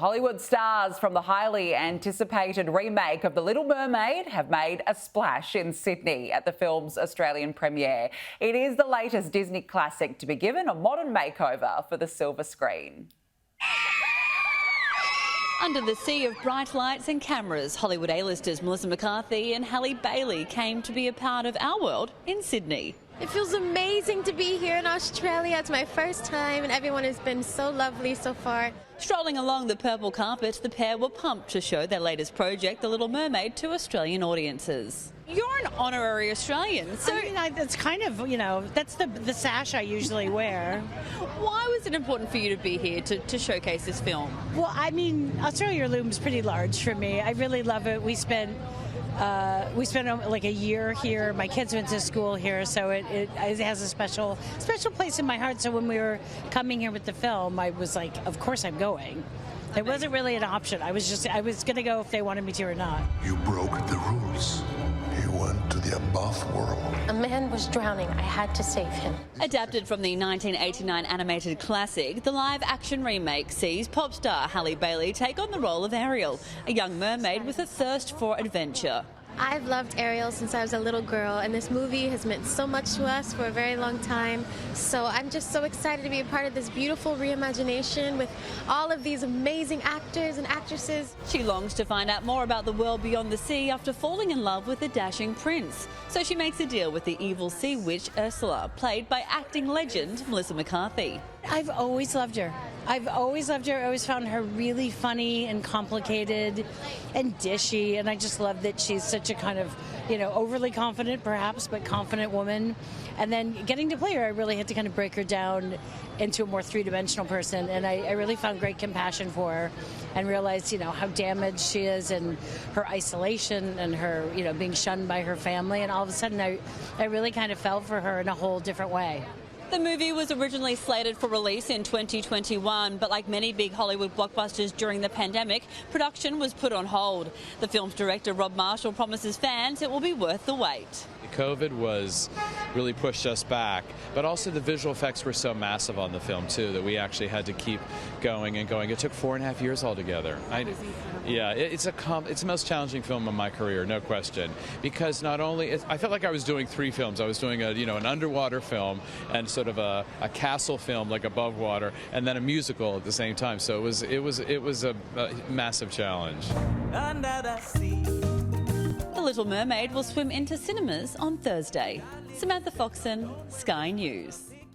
Hollywood stars from the highly anticipated remake of The Little Mermaid have made a splash in Sydney at the film's Australian premiere. It is the latest Disney classic to be given a modern makeover for the silver screen. Under the sea of bright lights and cameras, Hollywood A-listers Melissa McCarthy and Halle Bailey came to be a part of our world in Sydney. It feels amazing to be here in Australia. It's my first time and everyone has been so lovely so far. Strolling along the purple carpet, the pair were pumped to show their latest project, The Little Mermaid, to Australian audiences. You're an honorary Australian, so that's kind of, that's the sash I usually wear. Why was it important for you to be here to showcase this film? Well, Australia looms pretty large for me. I really love it. We spent like a year here. My kids went to school here, so it has a special place in my heart. So when we were coming here with the film, I was like, of course I'm going. It wasn't really an option. I was going to go if they wanted me to or not. You broke the rules. You went to the above world. A man was drowning. I had to save him. Adapted from the 1989 animated classic, the live-action remake sees pop star Halle Bailey take on the role of Ariel, a young mermaid with a thirst for adventure. I've loved Ariel since I was a little girl, and this movie has meant so much to us for a very long time. So I'm just so excited to be a part of this beautiful reimagination with all of these amazing actors and actresses. She longs to find out more about the world beyond the sea after falling in love with a dashing prince. So she makes a deal with the evil sea witch Ursula, played by acting legend Melissa McCarthy. I've always loved her. I always found her really funny and complicated and dishy, and I just love that she's such a kind of, overly confident perhaps, but confident woman. And then getting to play her, I really had to kind of break her down into a more three-dimensional person, and I really found great compassion for her and realized, how damaged she is and her isolation and her, being shunned by her family, and all of a sudden I really kind of fell for her in a whole different way. The movie was originally slated for release in 2021, but like many big Hollywood blockbusters during the pandemic, production was put on hold. The film's director, Rob Marshall, promises fans it will be worth the wait. COVID was really pushed us back, but also the visual effects were so massive on the film too that we actually had to keep going and going. It took 4.5 years altogether. It's the most challenging film of my career, no question, because not only I felt like I was doing three films. I was doing an underwater film and sort of a castle film like above water, and then a musical at the same time. So it was a massive challenge. Under the sea. The Little Mermaid will swim into cinemas on Thursday. Samantha Foxon, Sky News.